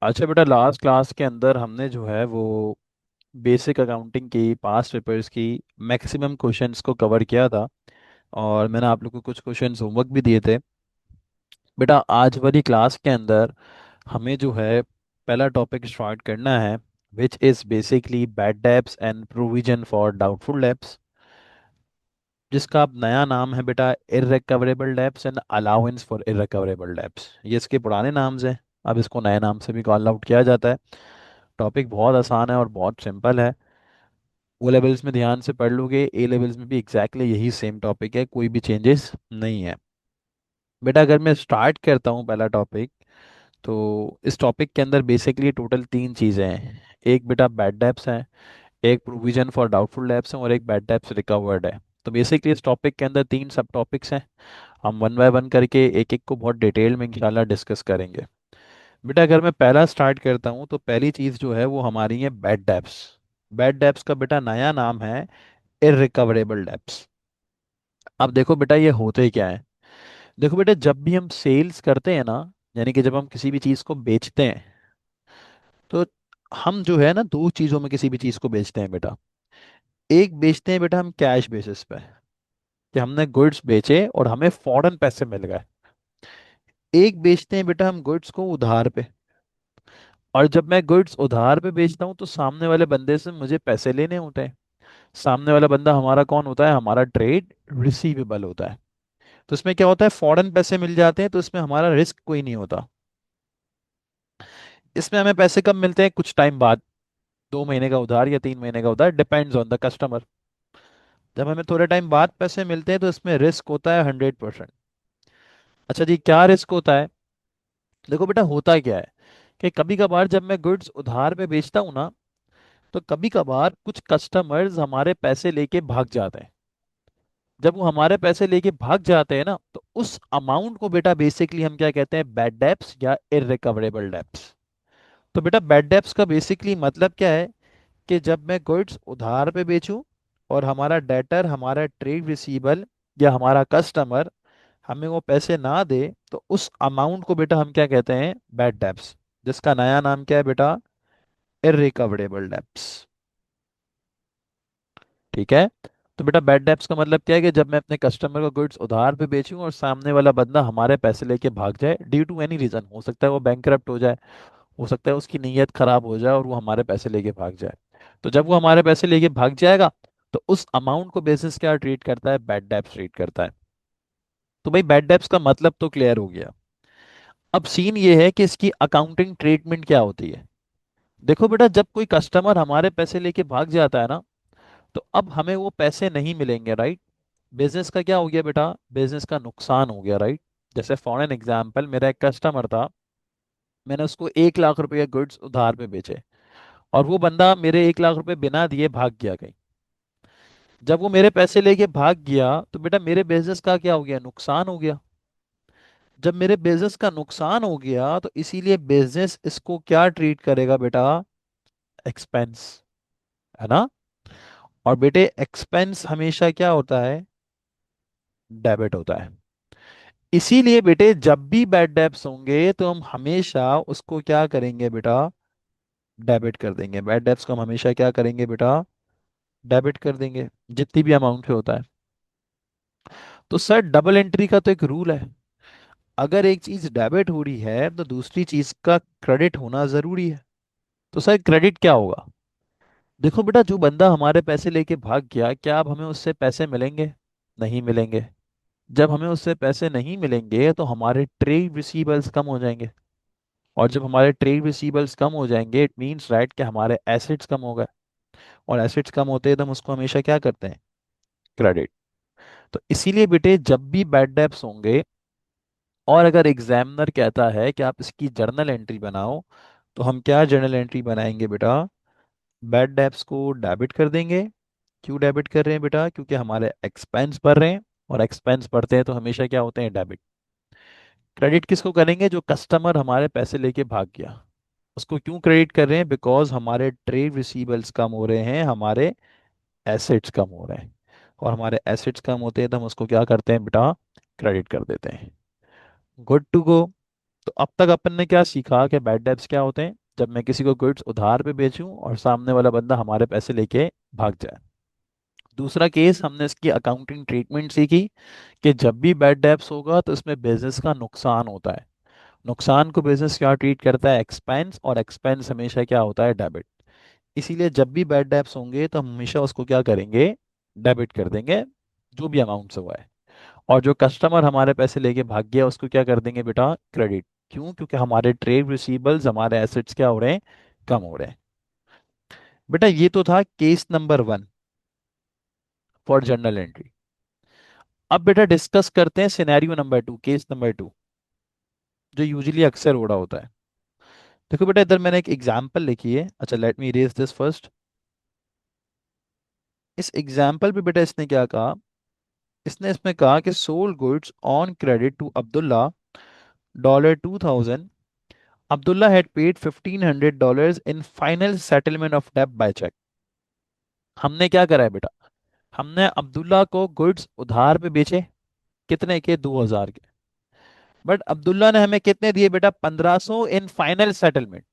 अच्छा बेटा, last class के अंदर हमने जो है वो बेसिक अकाउंटिंग की पास्ट पेपर्स की मैक्सिमम क्वेश्चंस को कवर किया था। और मैंने आप लोग को कुछ क्वेश्चंस होमवर्क भी दिए थे। बेटा आज वाली क्लास के अंदर हमें जो है पहला टॉपिक स्टार्ट करना है, which is basically bad debts and provision for doubtful debts, जिसका अब नया नाम है बेटा irrecoverable debts and allowance for irrecoverable debts. ये इसके पुराने नाम्स हैं, अब इसको नए नाम से भी कॉल आउट किया जाता है। टॉपिक बहुत आसान है और बहुत सिंपल है। ओ लेवल्स में ध्यान से पढ़ लोगे, ए लेवल्स में भी एग्जैक्टली यही सेम टॉपिक है, कोई भी चेंजेस नहीं है। बेटा अगर मैं स्टार्ट करता हूँ पहला टॉपिक, तो इस टॉपिक के अंदर बेसिकली टोटल तीन चीज़ें हैं। एक बेटा बैड डेब्ट्स है, एक प्रोविजन फॉर डाउटफुल डेब्ट्स है, और एक बैड डेब्ट्स रिकवर्ड है। तो बेसिकली इस टॉपिक के अंदर तीन सब टॉपिक्स हैं। हम वन बाय वन करके एक एक को बहुत डिटेल में इंशाल्लाह डिस्कस करेंगे। बेटा अगर मैं पहला स्टार्ट करता हूँ तो पहली चीज़ जो है वो हमारी है बैड डेब्ट्स। बैड डेब्ट्स का बेटा नया नाम है इररिकवरेबल डेब्ट्स। अब देखो बेटा ये होते क्या है। देखो बेटा, जब भी हम सेल्स करते हैं ना, यानी कि जब हम किसी भी चीज़ को बेचते हैं, तो हम जो है ना दो चीज़ों में किसी भी चीज़ को बेचते हैं बेटा। एक बेचते हैं बेटा हम कैश बेसिस पे, कि हमने गुड्स बेचे और हमें फौरन पैसे मिल गए। एक बेचते हैं बेटा हम गुड्स को उधार पे, और जब मैं गुड्स उधार पे बेचता हूँ तो सामने वाले बंदे से मुझे पैसे लेने होते हैं। सामने वाला बंदा हमारा कौन होता है? हमारा ट्रेड रिसीवेबल होता है। तो इसमें क्या होता है, फौरन पैसे मिल जाते हैं, तो इसमें हमारा रिस्क कोई नहीं होता। इसमें हमें पैसे कब मिलते हैं? कुछ टाइम बाद, 2 महीने का उधार या 3 महीने का उधार, डिपेंड्स ऑन द कस्टमर। जब हमें थोड़े टाइम बाद पैसे मिलते हैं तो इसमें रिस्क होता है 100%। अच्छा जी, क्या रिस्क होता है? देखो बेटा होता क्या है कि कभी कभार जब मैं गुड्स उधार पे बेचता हूँ ना, तो कभी कभार कुछ कस्टमर्स हमारे पैसे लेके भाग जाते हैं। जब वो हमारे पैसे लेके भाग जाते हैं ना, तो उस अमाउंट को बेटा बेसिकली हम क्या कहते हैं? बैड डेब्ट्स या इररिकवरेबल डेब्ट्स। तो बेटा बैड डेब्ट्स का बेसिकली मतलब क्या है कि जब मैं गुड्स उधार पे बेचूं और हमारा डेटर, हमारा ट्रेड रिसीवेबल या हमारा कस्टमर हमें वो पैसे ना दे, तो उस अमाउंट को बेटा हम क्या कहते हैं? बैड डेब्ट्स, जिसका नया नाम क्या है बेटा? Irrecoverable debts. ठीक है। तो बेटा बैड डेब्ट्स का मतलब क्या है कि जब मैं अपने कस्टमर को गुड्स उधार पे बेचूं और सामने वाला बंदा हमारे पैसे लेके भाग जाए ड्यू टू एनी रीजन, हो सकता है वो बैंकरप्ट हो जाए, हो सकता है उसकी नीयत खराब हो जाए और वो हमारे पैसे लेके भाग जाए। तो जब वो हमारे पैसे लेके भाग जाएगा, तो उस अमाउंट को बेसिस क्या ट्रीट करता है? बैड डेब्ट्स ट्रीट करता है। तो भाई बैड डेब्ट्स का मतलब तो क्लियर हो गया। अब सीन ये है कि इसकी अकाउंटिंग ट्रीटमेंट क्या होती है। देखो बेटा, जब कोई कस्टमर हमारे पैसे लेके भाग जाता है ना, तो अब हमें वो पैसे नहीं मिलेंगे, राइट? बिजनेस का क्या हो गया बेटा? बिजनेस का नुकसान हो गया, राइट? जैसे फॉर एन एग्जाम्पल, मेरा एक कस्टमर था, मैंने उसको 1 लाख रुपए गुड्स उधार पे बेचे, और वो बंदा मेरे 1 लाख रुपए बिना दिए भाग गया कहीं। जब वो मेरे पैसे लेके भाग गया तो बेटा मेरे बिजनेस का क्या हो गया? नुकसान हो गया। जब मेरे बिजनेस का नुकसान हो गया तो इसीलिए बिजनेस इसको क्या ट्रीट करेगा बेटा? एक्सपेंस, है ना? और बेटे एक्सपेंस हमेशा क्या होता है? डेबिट होता है। इसीलिए बेटे जब भी बैड डेब्ट्स होंगे तो हम हमेशा उसको क्या करेंगे बेटा? डेबिट कर देंगे। बैड डेब्ट्स को हम हमेशा क्या करेंगे बेटा? डेबिट कर देंगे, जितनी भी अमाउंट पे होता है। तो सर डबल एंट्री का तो एक रूल है, अगर एक चीज डेबिट हो रही है तो दूसरी चीज का क्रेडिट होना जरूरी है। तो सर क्रेडिट क्या होगा? देखो बेटा, जो बंदा हमारे पैसे लेके भाग गया, क्या अब हमें उससे पैसे मिलेंगे? नहीं मिलेंगे। जब हमें उससे पैसे नहीं मिलेंगे तो हमारे ट्रेड रिसीवेबल्स कम हो जाएंगे, और जब हमारे ट्रेड रिसीवेबल्स कम हो जाएंगे इट मींस राइट कि हमारे एसेट्स कम हो गए। और एसेट्स कम होते हैं तो हम उसको हमेशा क्या करते हैं? क्रेडिट। तो इसीलिए बेटे जब भी बैड डेब्ट्स होंगे, और अगर एग्जामिनर कहता है कि आप इसकी जर्नल एंट्री बनाओ, तो हम क्या जर्नल एंट्री बनाएंगे बेटा? बैड डेब्ट्स को डेबिट कर देंगे। क्यों डेबिट कर रहे हैं बेटा? क्योंकि हमारे एक्सपेंस बढ़ रहे हैं, और एक्सपेंस बढ़ते हैं तो हमेशा क्या होते हैं? डेबिट। क्रेडिट किसको करेंगे? जो कस्टमर हमारे पैसे लेके भाग गया, उसको क्यों क्रेडिट कर रहे हैं? बिकॉज हमारे ट्रेड रिसीवेबल्स कम हो रहे हैं, हमारे एसेट्स कम हो रहे हैं, और हमारे एसेट्स कम होते हैं तो हम उसको क्या करते हैं बेटा? क्रेडिट कर देते हैं। Good to go. तो अब तक अपन ने क्या सीखा कि बैड डेब्ट्स क्या होते हैं? जब मैं किसी को गुड्स उधार पे बेचूं और सामने वाला बंदा हमारे पैसे लेके भाग जाए। दूसरा केस, हमने इसकी अकाउंटिंग ट्रीटमेंट सीखी कि जब भी बैड डेब्ट्स होगा तो इसमें बिजनेस का नुकसान होता है। नुकसान को बिजनेस क्या ट्रीट करता है? एक्सपेंस, और एक्सपेंस हमेशा क्या होता है? डेबिट। इसीलिए जब भी बैड डेब्ट्स होंगे तो हम हमेशा उसको क्या करेंगे? डेबिट कर देंगे, जो भी अमाउंट से हुआ है। और जो कस्टमर हमारे पैसे लेके भाग गया उसको क्या कर देंगे बेटा? क्रेडिट। क्यों? क्योंकि हमारे ट्रेड रिसीवेबल्स, हमारे एसेट्स क्या हो रहे हैं? कम हो रहे हैं। बेटा ये तो था case number 1 for journal entry. अब बेटा डिस्कस करते हैं सिनेरियो नंबर 2, केस नंबर 2, जो यूजुअली अक्सर हो रहा होता है। देखो बेटा, इधर मैंने एक एग्जांपल लिखी है। अच्छा, let me raise this first. इस एग्जांपल पे बेटा इसने क्या कहा? इसने इसमें कहा कि sold goods on credit to Abdullah $2000. Abdullah had paid $1,500 in final settlement of debt by check. हमने क्या करा है बेटा? हमने अब्दुल्ला को गुड्स उधार पे बेचे। कितने के? 2000 के। बट अब्दुल्ला ने हमें कितने दिए बेटा? 1500 इन final settlement.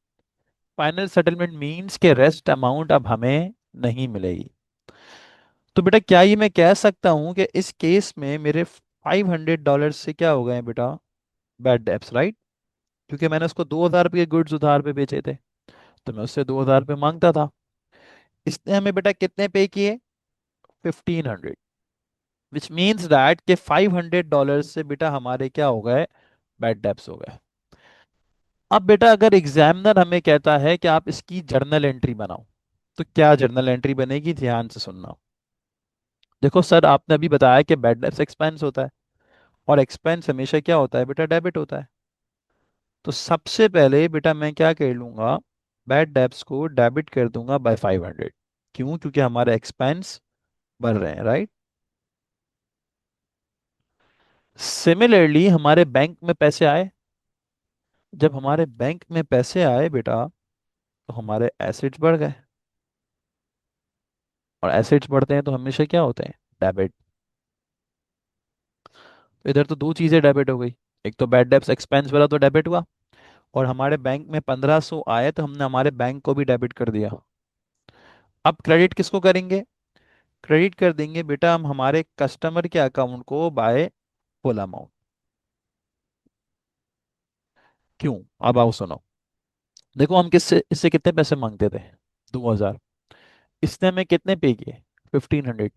Final settlement means के रेस्ट अमाउंट अब हमें नहीं मिलेगी। तो बेटा क्या ये मैं कह सकता हूं कि इस केस में मेरे $500 से क्या हो गए हैं बेटा? Bad debts, right? क्योंकि मैंने उसको 2000 के गुड्स उधार पे बेचे थे, तो मैं उससे 2000 मांगता था। इसने हमें बेटा कितने पे किए? 1500। विच मीन्स दैट के $500 से बेटा हमारे क्या हो गए? बैड डेब्ट्स हो गए। अब बेटा अगर एग्जामिनर हमें कहता है कि आप इसकी जर्नल एंट्री बनाओ, तो क्या जर्नल एंट्री बनेगी? ध्यान से सुनना। देखो सर, आपने अभी बताया कि बैड डेब्ट्स एक्सपेंस होता है, और एक्सपेंस हमेशा क्या होता है बेटा? डेबिट होता है। तो सबसे पहले बेटा मैं क्या कर लूंगा? बैड डेब्ट्स को डेबिट कर दूंगा बाय 500। क्यों? क्योंकि हमारे एक्सपेंस बढ़ रहे हैं, राइट? सिमिलरली हमारे बैंक में पैसे आए। जब हमारे बैंक में पैसे आए बेटा, तो हमारे एसेट्स बढ़ गए। और एसेट्स बढ़ते हैं तो हमेशा क्या होते हैं? डेबिट। तो इधर तो दो चीजें डेबिट हो गई। एक तो बैड डेब्ट्स एक्सपेंस वाला तो डेबिट हुआ, और हमारे बैंक में 1500 आए तो हमने हमारे बैंक को भी डेबिट कर दिया। अब क्रेडिट किसको करेंगे? क्रेडिट कर देंगे बेटा हम हमारे कस्टमर के अकाउंट को बाय फुल अमाउंट। क्यों? अब आओ सुनो। देखो हम किससे इससे कितने पैसे मांगते थे? 2000। इसने हमें कितने पे किए? 1500।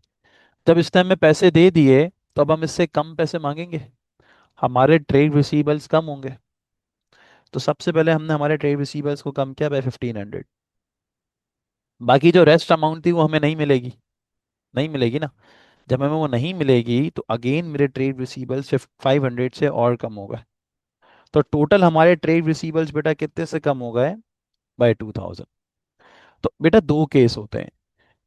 जब इसने हमें पैसे दे दिए, तो अब हम इससे कम पैसे मांगेंगे? हमारे ट्रेड रिसीवेबल्स कम होंगे। तो सबसे पहले हमने हमारे ट्रेड रिसीवेबल्स को कम किया बाय 1500। बाकी जो रेस्ट अमाउंट थी वो हमें नहीं मिलेगी। नहीं मिलेगी ना। जब हमें वो नहीं मिलेगी तो अगेन मेरे ट्रेड रिसीवेबल्स 500 से और कम हो गए। तो टोटल हमारे ट्रेड रिसीवेबल्स बेटा कितने से कम हो गए? बाय 2000। तो बेटा दो केस होते हैं।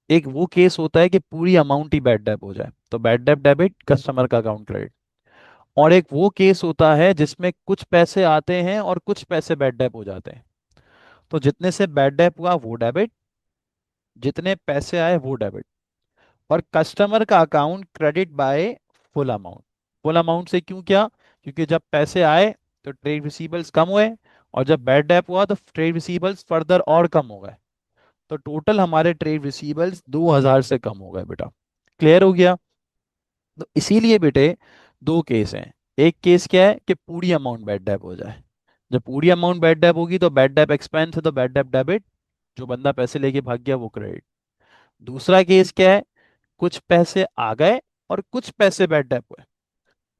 एक वो केस होता है कि पूरी अमाउंट ही बैड डेब हो जाए, तो बैड डेब डेबिट, कस्टमर का अकाउंट क्रेडिट। और एक वो केस होता है जिसमें कुछ पैसे आते हैं और कुछ पैसे बैड डेब हो जाते हैं। तो जितने से बैड डेब हुआ वो डेबिट, जितने पैसे आए वो डेबिट। और कस्टमर का account credit by full amount. Full amount से क्यों? क्या? क्योंकि जब पैसे आए तो ट्रेड रिसीवेबल्स कम हुए, और जब बैड डेप हुआ तो ट्रेड रिसीवेबल्स फर्दर और कम हो गए। तो टोटल हमारे ट्रेड रिसीवेबल्स 2000 से कम हो गए बेटा। क्लियर हो गया? तो इसीलिए बेटे दो केस हैं। एक केस क्या है कि पूरी अमाउंट बैड डेप हो जाए। जब पूरी अमाउंट बैड डेप होगी तो बैड डेप एक्सपेंस है, तो बैड डेप डेबिट। जो बंदा पैसे लेके भाग गया वो क्रेडिट। दूसरा केस क्या है? कुछ पैसे आ गए और कुछ पैसे बैड डेप हुए।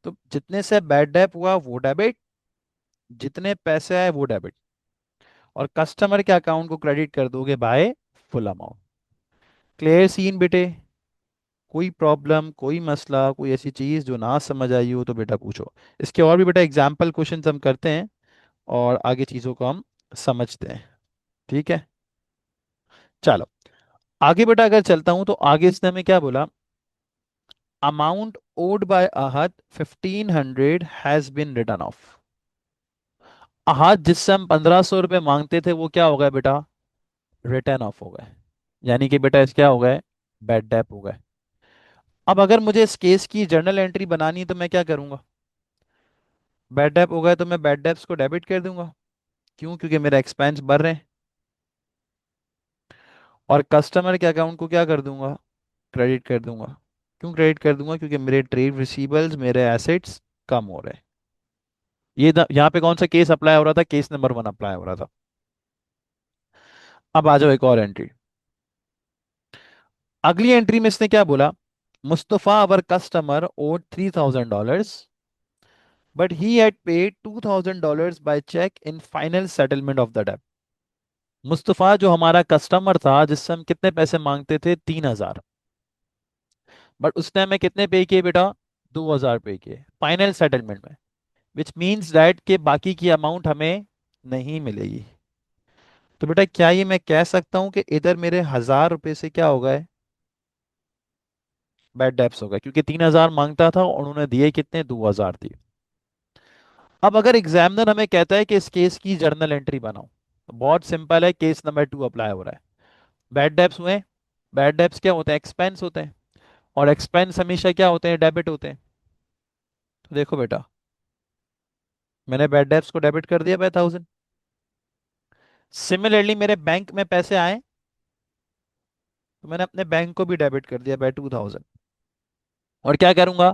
तो जितने से बैड डेप हुआ वो डेबिट, जितने पैसे आए वो डेबिट। और कस्टमर के अकाउंट को क्रेडिट कर दोगे by full amount. Clear scene बेटे? कोई प्रॉब्लम, कोई मसला, कोई ऐसी चीज जो ना समझ आई हो तो बेटा पूछो। इसके और भी बेटा एग्जाम्पल क्वेश्चन हम करते हैं, और आगे चीजों को हम समझते हैं। ठीक है, चलो आगे बेटा अगर चलता हूं तो आगे इसने हमें क्या बोला? अमाउंट ओड बाय आहत 1500 हैज बिन रिटर्न ऑफ। आहत जिससे हम 1500 रुपये मांगते थे वो क्या हो गया बेटा? रिटर्न ऑफ हो गए। यानी कि बेटा इस क्या हो गए? बैड डेप हो गए। अब अगर मुझे इस केस की जर्नल एंट्री बनानी है तो मैं क्या करूंगा? बैड डेप हो गया तो मैं बैड डेप्स को डेबिट कर दूंगा। क्यों? क्योंकि मेरा एक्सपेंस बढ़ रहे हैं। और कस्टमर के अकाउंट को क्या कर दूंगा? क्रेडिट कर दूंगा। क्यों क्रेडिट कर दूंगा? क्योंकि मेरे ट्रेड रिसीवेबल्स, मेरे एसेट्स कम हो रहे हैं। यहाँ पे कौन सा केस अप्लाई हो रहा था? केस नंबर 1 अप्लाई हो रहा था। अब आ जाओ एक और एंट्री। अगली एंट्री में इसने क्या बोला? Mustafa our customer owed $3,000 but he had paid $2,000 by cheque in final settlement of the date. Mustafa जो हमारा कस्टमर था, जिससे हम कितने पैसे मांगते थे? 3,000। बट उसने हमें कितने पे किए बेटा? 2,000 पे किए फाइनल सेटलमेंट में। विच मीन्स दैट के बाकी की अमाउंट हमें नहीं मिलेगी। तो बेटा क्या ये मैं कह सकता हूं कि इधर मेरे 1,000 रुपए से क्या हो गए? बैड डेप्स हो गए, क्योंकि 3,000 मांगता था और उन्होंने दिए कितने? 2,000 दिए। अब अगर एग्जामिनर हमें कहता है कि इस केस की जर्नल एंट्री बनाओ, तो बहुत सिंपल है, केस नंबर 2 अप्लाई हो रहा है। बैड डेप्स हुए। बैड डेप्स क्या होते हैं? एक्सपेंस होते हैं। और एक्सपेंस हमेशा क्या होते हैं? डेबिट होते हैं। तो देखो बेटा, मैंने बैड डेप्स को डेबिट कर दिया बाय 1,000। सिमिलरली मेरे बैंक में पैसे आए, तो मैंने अपने बैंक को भी डेबिट कर दिया बाय 2,000। और क्या करूंगा?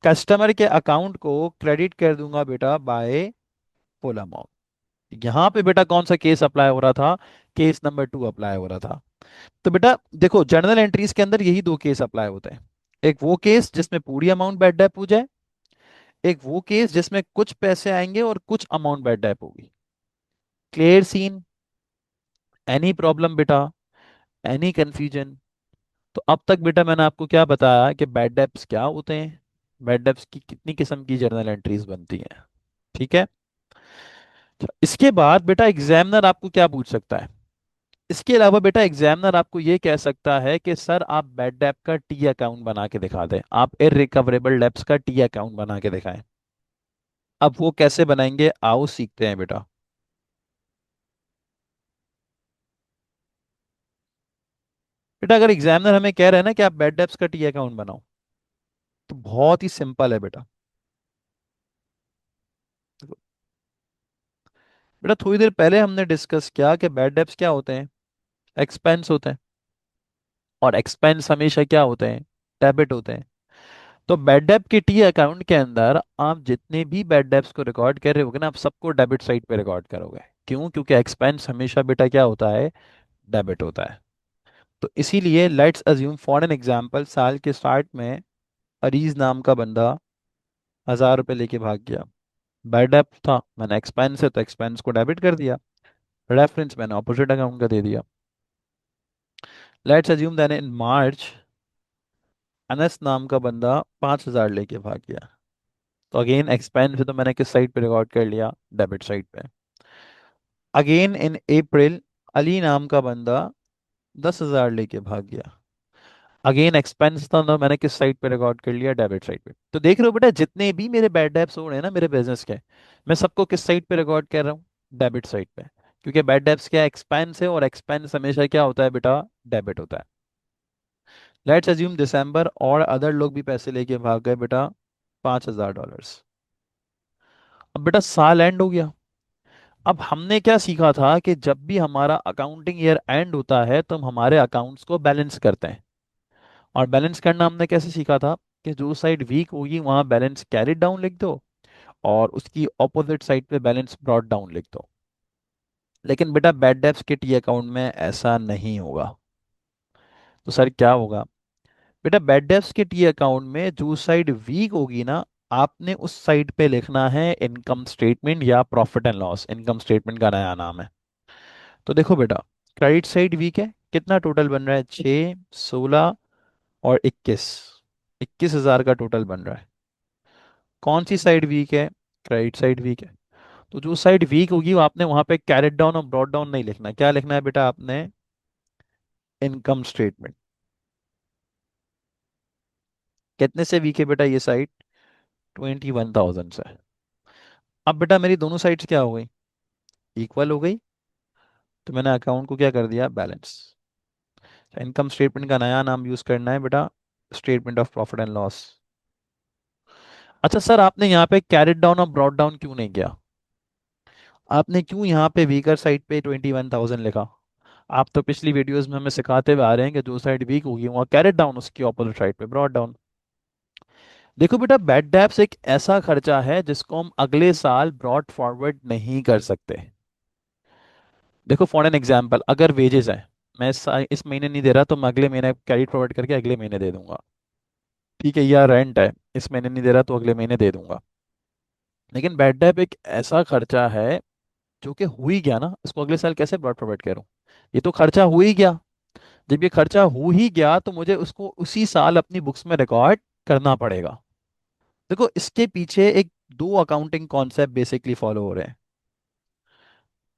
कस्टमर के अकाउंट को क्रेडिट कर दूंगा बेटा बाय फुल अमाउंट। यहां पे बेटा कौन सा केस अप्लाई हो रहा था? केस नंबर 2 अप्लाई हो रहा था। तो बेटा देखो, जर्नल एंट्रीज के अंदर यही दो केस अप्लाई होते हैं। एक वो केस जिसमें पूरी अमाउंट बैड डेप हो जाए, एक वो केस जिसमें कुछ पैसे आएंगे और कुछ अमाउंट बैड डेप होगी। Clear scene? एनी प्रॉब्लम बेटा? Any confusion? तो अब तक बेटा मैंने आपको क्या बताया कि बैड डेप्स क्या होते हैं, बैड डेप्स की कितनी किस्म की जर्नल एंट्रीज बनती हैं। ठीक है। अच्छा, इसके बाद बेटा एग्जामिनर आपको क्या पूछ सकता है? इसके अलावा बेटा एग्जामिनर आपको ये कह सकता है कि सर आप बैड डेप का टी अकाउंट बना के दिखा दें, आप इररिकवरेबल डेप्स का टी अकाउंट बना के दिखाएं। अब वो कैसे बनाएंगे, आओ सीखते हैं बेटा। बेटा अगर एग्जामिनर हमें कह रहे हैं ना कि आप बैड डेप्स का टी अकाउंट बनाओ, तो बहुत ही सिंपल है बेटा। देखो, बेटा थोड़ी देर पहले हमने डिस्कस किया कि बैड डेप्स क्या होते हैं? एक्सपेंस होते हैं। और एक्सपेंस हमेशा क्या होते हैं? डेबिट होते हैं। तो बैड डेप के टी अकाउंट के अंदर आप जितने भी बैड डेप्स को रिकॉर्ड कर रहे होगे ना, आप सबको डेबिट साइड पे रिकॉर्ड करोगे। क्यों? क्योंकि एक्सपेंस हमेशा बेटा क्या होता है? डेबिट होता है। तो इसीलिए let's assume for an example, साल के स्टार्ट में अरीज नाम का बंदा 1,000 रुपये लेके भाग गया। बैड डेप था, मैंने एक्सपेंस है तो एक्सपेंस को डेबिट कर दिया। रेफरेंस मैंने ऑपोजिट अकाउंट का दे दिया। लेट्स अज्यूम देन इन मार्च अनस नाम का बंदा 5,000 लेके भाग गया। तो अगेन एक्सपेंस है तो मैंने किस साइड पे रिकॉर्ड कर लिया? डेबिट साइड पे। अगेन इन अप्रैल अली नाम का बंदा 10,000 लेके भाग गया। अगेन एक्सपेंस था तो मैंने किस साइड पे रिकॉर्ड कर लिया? डेबिट साइड पे। तो देख रहे हो बेटा, जितने भी मेरे बैड डेब्ट्स हो रहे हैं ना मेरे बिजनेस के, मैं सबको किस साइड पे रिकॉर्ड कर रहा हूँ? डेबिट साइड पे। क्योंकि बैड डेब्ट्स क्या? एक्सपेंस है, और एक्सपेंस हमेशा क्या होता है बेटा? डेबिट होता है। लेट्स अज्यूम दिसंबर और अदर लोग भी पैसे लेके भाग गए बेटा, $5,000। अब बेटा साल एंड हो गया। अब हमने क्या सीखा था कि जब भी हमारा अकाउंटिंग ईयर एंड होता है तो हम हमारे अकाउंट्स को बैलेंस करते हैं। और बैलेंस करना हमने कैसे सीखा था? कि जो साइड वीक होगी वहां बैलेंस कैरिड डाउन लिख दो, और उसकी ऑपोजिट साइड पे बैलेंस ब्रॉट डाउन लिख दो। लेकिन बेटा बैड डेब्ट्स के टी अकाउंट में ऐसा नहीं होगा। तो सर क्या होगा? बेटा बैड डेब्ट्स के टी अकाउंट में जो साइड वीक होगी ना, आपने उस साइड पे लिखना है इनकम स्टेटमेंट या profit and loss. Income statement का नया नाम है। तो देखो बेटा, क्रेडिट साइड वीक है, कितना टोटल बन रहा है? 6, 16 और 21। 21,000 का टोटल बन रहा है। कौन सी साइड वीक है? क्रेडिट साइड वीक है। तो जो साइड वीक होगी वो आपने वहां पे कैरेट डाउन और ब्रॉट डाउन नहीं लिखना। क्या लिखना है बेटा आपने? Income statement. कितने से वीक है बेटा ये साइड? 21,000 से। अब बेटा मेरी दोनों साइड्स क्या हो गई? इक्वल हो गई। तो मैंने अकाउंट को क्या कर दिया? बैलेंस। इनकम स्टेटमेंट का नया नाम यूज करना है बेटा, statement of profit and loss. अच्छा सर, आपने यहाँ पे कैरेट डाउन और ब्रॉड डाउन क्यों नहीं किया? आपने क्यों यहाँ पे वीकर साइड पे 21,000 लिखा? आप तो पिछली वीडियोस में हमें सिखाते हुए आ रहे हैं कि जो साइड वीक होगी वहाँ कैरेट डाउन, उसकी ऑपोजिट साइड पे ब्रॉड डाउन। देखो बेटा, बैड डेब्ट्स एक ऐसा खर्चा है जिसको हम अगले साल ब्रॉड फॉरवर्ड नहीं कर सकते। देखो फॉर एन एग्जाम्पल, अगर वेजेस है, मैं इस महीने नहीं दे रहा तो मैं अगले महीने कैरी फॉरवर्ड करके अगले महीने दे दूंगा। ठीक है, या रेंट है, इस महीने नहीं दे रहा तो अगले महीने दे दूंगा। लेकिन बैड डेब एक ऐसा खर्चा है जो कि हो ही गया ना, इसको अगले साल कैसे ब्रॉड फॉरवर्ड करूं? ये तो खर्चा हो ही गया। जब ये खर्चा हो ही गया तो मुझे उसको उसी साल अपनी बुक्स में रिकॉर्ड करना पड़ेगा। देखो इसके पीछे एक दो अकाउंटिंग कॉन्सेप्ट बेसिकली फॉलो हो रहे हैं।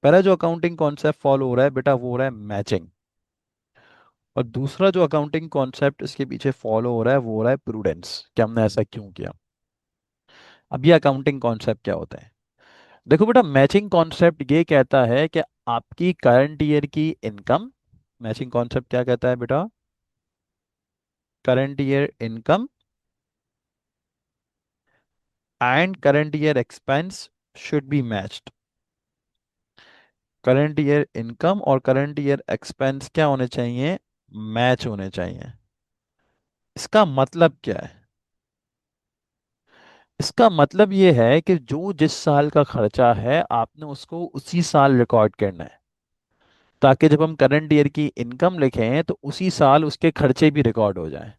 पहला जो अकाउंटिंग कॉन्सेप्ट फॉलो हो रहा है बेटा, वो हो रहा है मैचिंग। और दूसरा जो अकाउंटिंग कॉन्सेप्ट इसके पीछे फॉलो हो रहा है वो हो रहा है प्रूडेंस, कि हमने ऐसा क्यों किया। अब ये अकाउंटिंग कॉन्सेप्ट क्या होता है? देखो बेटा, मैचिंग कॉन्सेप्ट ये कहता है कि आपकी करंट ईयर की इनकम, मैचिंग कॉन्सेप्ट क्या कहता है बेटा? Current year income and current year expense should be matched. Current year income और करंट ईयर एक्सपेंस क्या होने चाहिए? मैच होने चाहिए। इसका मतलब क्या है? इसका मतलब ये है कि जो जिस साल का खर्चा है आपने उसको उसी साल रिकॉर्ड करना है, ताकि जब हम करंट ईयर की इनकम लिखें तो उसी साल उसके खर्चे भी रिकॉर्ड हो जाएं,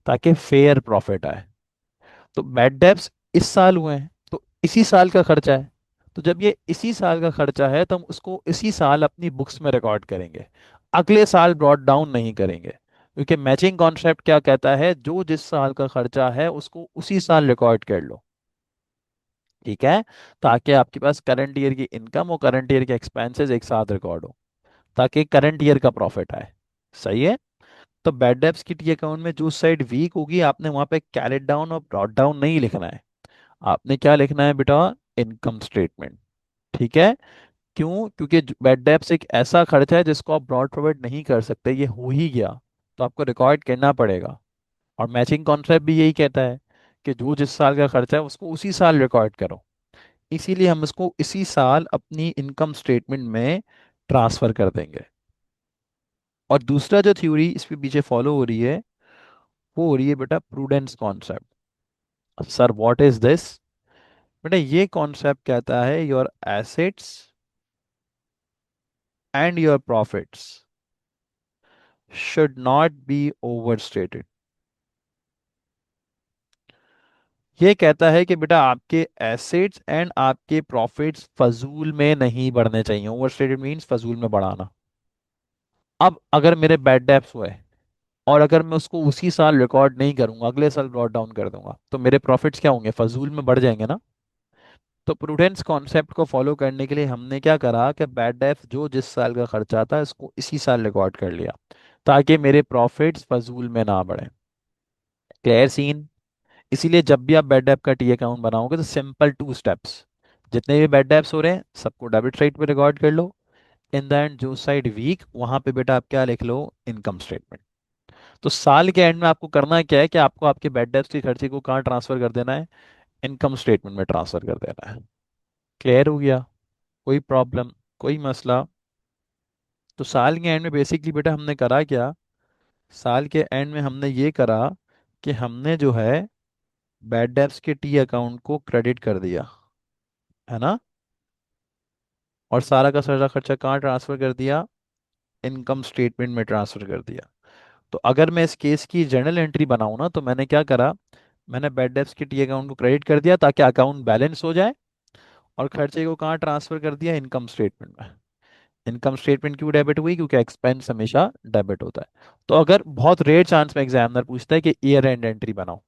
ताकि फेयर प्रॉफिट आए। तो बैड डेब्ट्स इस साल हुए हैं तो इसी साल का खर्चा है। तो जब ये इसी साल का खर्चा है तो हम उसको इसी साल अपनी बुक्स में रिकॉर्ड करेंगे, अगले साल ब्रॉट डाउन नहीं करेंगे। क्योंकि मैचिंग कॉन्सेप्ट क्या कहता है, जो जिस साल का खर्चा है उसको उसी साल रिकॉर्ड कर लो। ठीक है, ताकि आपके पास करंट ईयर की इनकम और करंट ईयर के एक्सपेंसेस एक साथ रिकॉर्ड हो, ताकि करंट ईयर का प्रॉफिट आए। सही है। तो बैड डेब्ट्स की टी अकाउंट में जो साइड वीक होगी आपने वहां पे कैरेट डाउन और ब्रॉट डाउन नहीं लिखना है। आपने क्या लिखना है बेटा? Income statement. ठीक है। क्यों? क्योंकि बैड डेब्ट्स एक ऐसा खर्चा है जिसको आप ब्रॉड फॉरवर्ड नहीं कर सकते, ये हो ही गया तो आपको रिकॉर्ड करना पड़ेगा। और मैचिंग कॉन्सेप्ट भी यही कहता है कि जो जिस साल का खर्चा है उसको उसी साल रिकॉर्ड करो। इसीलिए हम इसको इसी साल अपनी इनकम स्टेटमेंट में ट्रांसफर कर देंगे। और दूसरा जो थ्योरी इसके पीछे फॉलो हो रही है वो हो रही है बेटा prudence concept. Sir what is this? बेटा ये कॉन्सेप्ट कहता है your assets and your profits should not be overstated. ये कहता है कि बेटा आपके एसेट्स एंड आपके प्रॉफिट्स फजूल में नहीं बढ़ने चाहिए। ओवरस्टेटेड मींस फजूल में बढ़ाना। अब अगर मेरे बैड डेब्ट्स हुए और अगर मैं उसको उसी साल रिकॉर्ड नहीं करूंगा, अगले साल ब्रॉट डाउन कर दूंगा, तो मेरे प्रॉफिट्स क्या होंगे? फजूल में बढ़ जाएंगे ना। तो प्रूडेंस कॉन्सेप्ट को फॉलो करने के लिए हमने क्या करा कि बैड डेब्ट्स जो जिस साल का खर्चा था इसको इसी साल रिकॉर्ड कर लिया, ताकि मेरे प्रॉफिट्स फजूल में ना बढ़े। Clear scene? इसीलिए जब भी आप बैड डेब्ट का टी अकाउंट बनाओगे तो सिंपल टू स्टेप्स, जितने भी बैड डेब्ट्स हो रहे हैं सबको डेबिट साइड पे रिकॉर्ड कर लो। इन द एंड जो साइड वीक वहां पे बेटा आप क्या लिख लो? Income statement. तो साल के एंड में आपको करना क्या है कि आपको आपके बैड डेब्ट्स के खर्चे को कहाँ ट्रांसफर कर देना है? इनकम स्टेटमेंट में ट्रांसफर कर देना है। क्लियर हो गया? कोई प्रॉब्लम, कोई मसला? तो साल के एंड में बेसिकली बेटा हमने करा क्या? साल के एंड में हमने ये करा कि हमने जो है बैड डेब्ट्स के टी अकाउंट को क्रेडिट कर दिया, है ना। और सारा का सारा खर्चा कहाँ ट्रांसफर कर दिया? इनकम स्टेटमेंट में ट्रांसफर कर दिया। तो अगर मैं इस केस की जर्नल एंट्री बनाऊं ना तो मैंने क्या करा? मैंने बैड डेब्ट्स के टी अकाउंट को क्रेडिट कर दिया ताकि अकाउंट बैलेंस हो जाए, और खर्चे को कहाँ ट्रांसफर कर दिया? इनकम स्टेटमेंट में। इनकम स्टेटमेंट क्यों डेबिट हुई? क्योंकि एक्सपेंस हमेशा डेबिट होता है। तो अगर बहुत रेयर चांस में एग्जामिनर पूछता है कि ईयर एंड एंट्री बनाओ,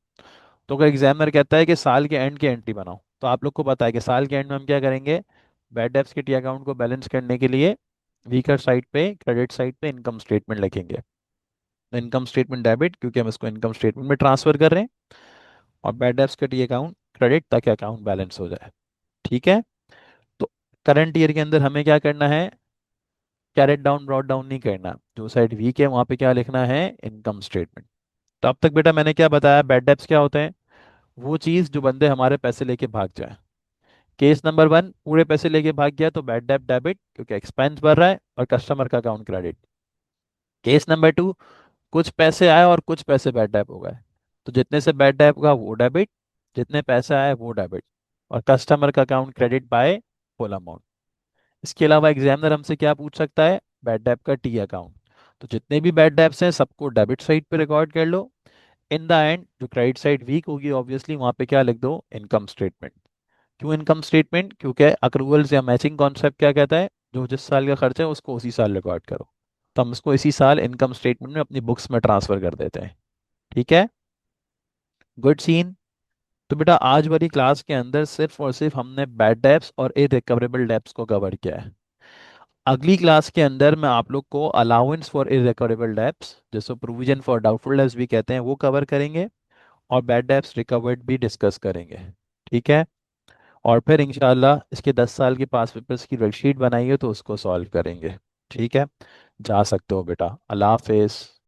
तो अगर एग्जामिनर कहता है कि साल के एंड की एंट्री बनाओ, तो आप लोग को पता है कि साल के एंड में हम क्या करेंगे? बैड डेब्ट्स के टी अकाउंट को बैलेंस करने के लिए वीकर साइड पे, क्रेडिट साइड पे इनकम स्टेटमेंट लिखेंगे। इनकम स्टेटमेंट डेबिट क्योंकि हम इसको इनकम स्टेटमेंट में ट्रांसफर कर रहे हैं, और बैड डेब्ट्स का टी अकाउंट क्रेडिट ताकि अकाउंट बैलेंस हो जाए। ठीक है। तो करंट ईयर के अंदर हमें क्या करना है? कैरेट डाउन ब्रॉट डाउन नहीं करना, जो साइड वीक है वहां पे क्या लिखना है? Income statement. तो अब तक बेटा मैंने क्या बताया? बैड डेब्ट्स क्या होते हैं? वो चीज़ जो बंदे हमारे पैसे लेके भाग जाए। केस नंबर वन, पूरे पैसे लेके भाग गया तो बैड डेब्ट डेबिट, क्योंकि एक्सपेंस बढ़ रहा है और कस्टमर का account credit. Case number two, कुछ पैसे आए और कुछ पैसे बैड डेब्ट हो गए, तो जितने से बैड डेब्ट होगा वो डेबिट, जितने पैसे आए वो डेबिट, और कस्टमर का account credit by full amount. इसके अलावा एग्जामिनर हमसे क्या पूछ सकता है, बैड डेब्ट का टी अकाउंट। तो जितने भी बैड डेब्ट्स हैं सबको डेबिट साइड पे रिकॉर्ड कर लो। इन द एंड जो क्रेडिट साइड वीक होगी ऑब्वियसली वहां पे क्या लिख दो, इनकम स्टेटमेंट। क्यों इनकम स्टेटमेंट, क्योंकि अक्रूवल्स या मैचिंग कॉन्सेप्ट क्या कहता है, जो जिस साल का खर्च है उसको उसी साल रिकॉर्ड करो। तो हम उसको इसी साल इनकम स्टेटमेंट में अपनी बुक्स में ट्रांसफर कर देते हैं। ठीक है, गुड सीन। तो बेटा आज वाली क्लास के अंदर सिर्फ और सिर्फ हमने बैड डेब्ट्स और इररिकवरेबल डेब्ट्स को कवर किया है। अगली क्लास के अंदर मैं आप लोग को अलाउंस फॉर इररिकवरेबल डेब्ट्स, जिसको प्रोविजन फॉर डाउटफुल डेब्ट्स भी कहते हैं, वो कवर करेंगे, और बैड डेब्ट्स रिकवर्ड भी डिस्कस करेंगे। ठीक है, और फिर इंशाल्लाह इसके 10 साल के पास पेपर्स की वर्कशीट बनाइए तो उसको सॉल्व करेंगे। ठीक है, जा सकते हो बेटा, अल्लाह हाफिज़।